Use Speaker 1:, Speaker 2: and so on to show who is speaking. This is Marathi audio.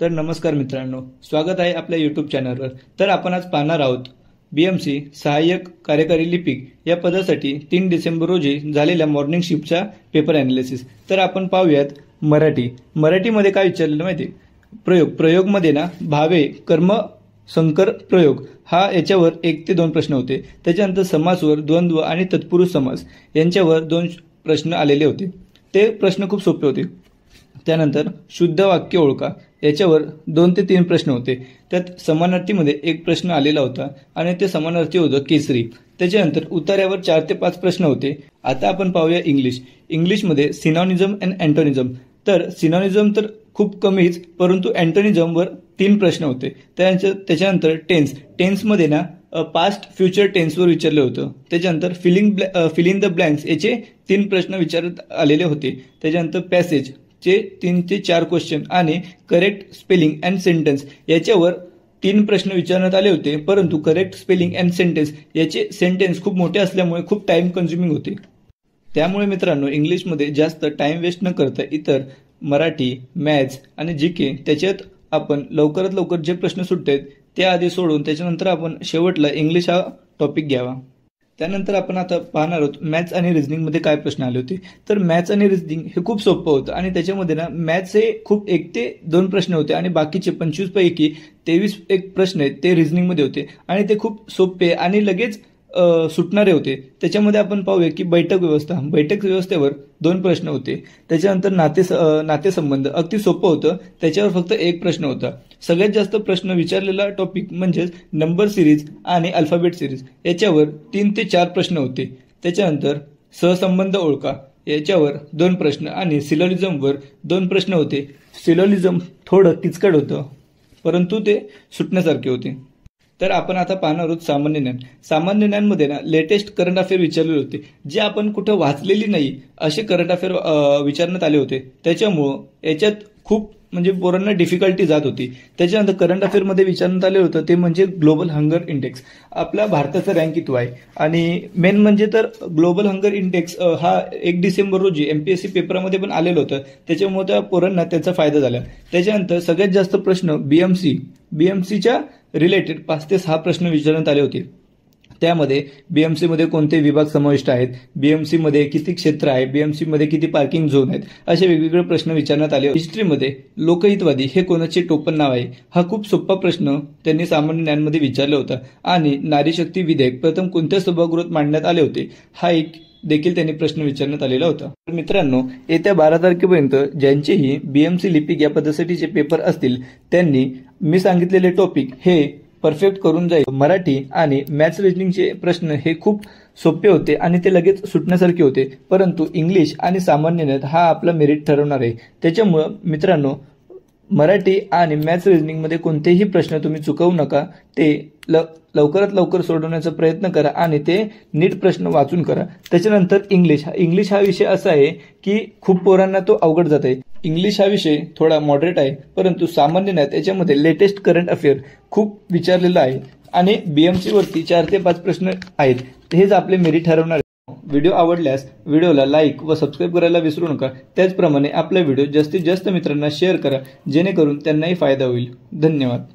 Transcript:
Speaker 1: तर नमस्कार मित्रांनो, स्वागत आहे आपल्या यूट्यूब चॅनलवर। तर आपण आज पाहणार आहोत बीएमसी सहाय्यक कार्यकारी लिपिक या पदासाठी 3 डिसेंबर रोजी झालेल्या मॉर्निंग शिफ्टचा पेपर ॲनालिसिस। तर आपण पाहूयात मराठीमध्ये काय विचारलेलं माहिती आहे। प्रयोगमध्ये ना भावे कर्म संकर प्रयोग हा याच्यावर 1 ते 2 प्रश्न होते। त्याच्यानंतर समासवर द्वंद्व आणि तत्पुरुष समास यांच्यावर 2 प्रश्न आलेले होते। ते प्रश्न खूप सोपे होते। त्यानंतर शुद्ध वाक्य ओळखा याच्यावर 2 ते 3 प्रश्न होते। त्यात समानार्थीमध्ये 1 प्रश्न आलेला होता आणि ते समानार्थी होतं केसरी। त्याच्यानंतर उतार्यावर 4 ते 5 प्रश्न होते। आता आपण पाहूया इंग्लिशमध्ये सिनॉनिझम अँड अँटोनिझम। तर सिनॉनिझम तर खूप कमीच, परंतु अँटोनिझमवर 3 प्रश्न होते। त्याच्यानंतर टेन्समध्ये ना पास्ट फ्युचर टेन्सवर विचारलं होतं। त्याच्यानंतर फिल इन द ब्लँक्स याचे 3 प्रश्न विचारत आलेले होते। त्याच्यानंतर पॅसेज चे 3 ते 4 क्वेश्चन आणि करेक्ट स्पेलिंग अँड सेंटेन्स याच्यावर 3 प्रश्न विचारण्यात आले होते, परंतु करेक्ट स्पेलिंग अँड सेंटेन्स याचे सेंटेन्स खूप मोठे असल्यामुळे खूप टाइम कन्झ्युमिंग होते। त्यामुळे मित्रांनो, इंग्लिशमध्ये जास्त टाइम वेस्ट न करता इतर मराठी, मॅथ्स आणि जीके त्याच्यात आपण लवकरात लवकर जे प्रश्न सुटतात ते आधी सोडून त्याच्यानंतर आपण शेवटला इंग्लिश हा टॉपिक घ्यावा। त्यानंतर आपण आता पाहणार आहोत मॅथ्स आणि रिझनिंगमध्ये काय प्रश्न आले होते। तर मॅथ्स आणि रिझनिंग हे खूप सोपं होतं आणि त्याच्यामध्ये ना मॅथ्स हे खूप 1 ते 2 प्रश्न होते आणि बाकीचे 25 पैकी 23 एक प्रश्न आहेत ते रिझनिंगमध्ये होते आणि ते खूप सोपे आणि लगेच सुटणारे होते। त्याच्यामध्ये आपण पाहूया की बैठक व्यवस्थेवर 2 प्रश्न होते। त्याच्यानंतर नातेसंबंध अगदी सोपं होतं, त्याच्यावर फक्त 1 प्रश्न होता। सगळ्यात जास्त प्रश्न विचारलेला टॉपिक म्हणजेच नंबर सिरीज आणि अल्फाबेट सिरीज याच्यावर 3 ते 4 प्रश्न होते। त्याच्यानंतर सहसंबंध ओळखा याच्यावर 2 प्रश्न आणि सिलोजिझमवर 2 प्रश्न होते। सिलोजिझम थोडं किचकट होतं, परंतु ते सुटण्यासारखे होते। तर आपण आता पाहणार आहोत सामान्य ज्ञानमध्ये ना लेटेस्ट करंट अफेअर विचारलेले होते, जे आपण कुठं वाचलेली नाही असे करंट अफेअर विचारण्यात आले होते। त्याच्यामुळं याच्यात खूप म्हणजे पोरांना डिफिकल्टी जात होती। त्याच्यानंतर करंट अफेअरमध्ये विचारण्यात आले होतं ते म्हणजे ग्लोबल हंगर इंडेक्स, आपला भारताचा रँक किती आहे आणि मेन म्हणजे तर ग्लोबल हंगर इंडेक्स हा 1 डिसेंबर रोजी एमपीएससी पेपरमध्ये पण आलेलं होतं। त्याच्यामुळे त्या पोरांना त्याचा फायदा झाला। त्याच्यानंतर सगळ्यात जास्त प्रश्न बीएमसीच्या रिलेटेड 5 ते 6 प्रश्न विचारण्यात आले होते। त्यामध्ये बीएमसी मध्ये कोणते विभाग समाविष्ट आहेत, बीएमसी मध्ये किती क्षेत्र आहे, बीएमसी मध्ये किती पार्किंग झोन आहेत, असे वेगवेगळे प्रश्न विचारण्यात आले होते। हिस्ट्रीमध्ये लोकहितवादी हे कोणाचे टोपण नाव आहे हा खूप सोपा प्रश्न त्यांनी सामान्य ज्ञानमध्ये विचारला होता। आणि नारी शक्ती विधेयक प्रथम कोणत्या सभागृहात मांडण्यात आले होते हा एक देखील त्यांनी प्रश्न विचारण्यात आलेला होता। तर मित्रांनो, येत्या 12 तारखेपर्यंत ज्यांचेही बीएमसी लिपिक या पदासाठीचे पेपर असतील त्यांनी मी सांगितलेले टॉपिक हे परफेक्ट करून जाईल। मराठी आणि मॅथ्स रिजनिंगचे प्रश्न हे खूप सोपे होते आणि ते लगेच सुटण्यासारखे होते, परंतु इंग्लिश आणि सामान्य ज्ञान हा आपला मेरिट ठरवणार आहे। त्याच्यामुळं मित्रांनो, मराठी आणि मॅथ्स रिजनिंगमध्ये कोणतेही प्रश्न तुम्ही चुकवू नका, ते लवकरात लवकर सोडवण्याचा प्रयत्न करा आणि ते नीट प्रश्न वाचून करा। त्याच्यानंतर इंग्लिश हा विषय असा आहे की खूप पोरांना तो अवघड जात आहे। इंग्लिश हा विषय थोडा मॉडरेट आहे, परंतु सामान्य ज्ञान याच्यामध्ये लेटेस्ट करंट अफेअर खूप विचारलेलं आहे आणि बीएमसी वरती 4 ते 5 प्रश्न आहेत, हेच आपले मेरिट ठरवणार आहे। व्हिडिओ आवडल्यास व्हिडिओला लाईक व सबस्क्राईब करायला विसरू नका। त्याचप्रमाणे आपला व्हिडिओ जास्तीत जास्त मित्रांना शेअर करा, जेणेकरून त्यांनाही फायदा होईल। धन्यवाद।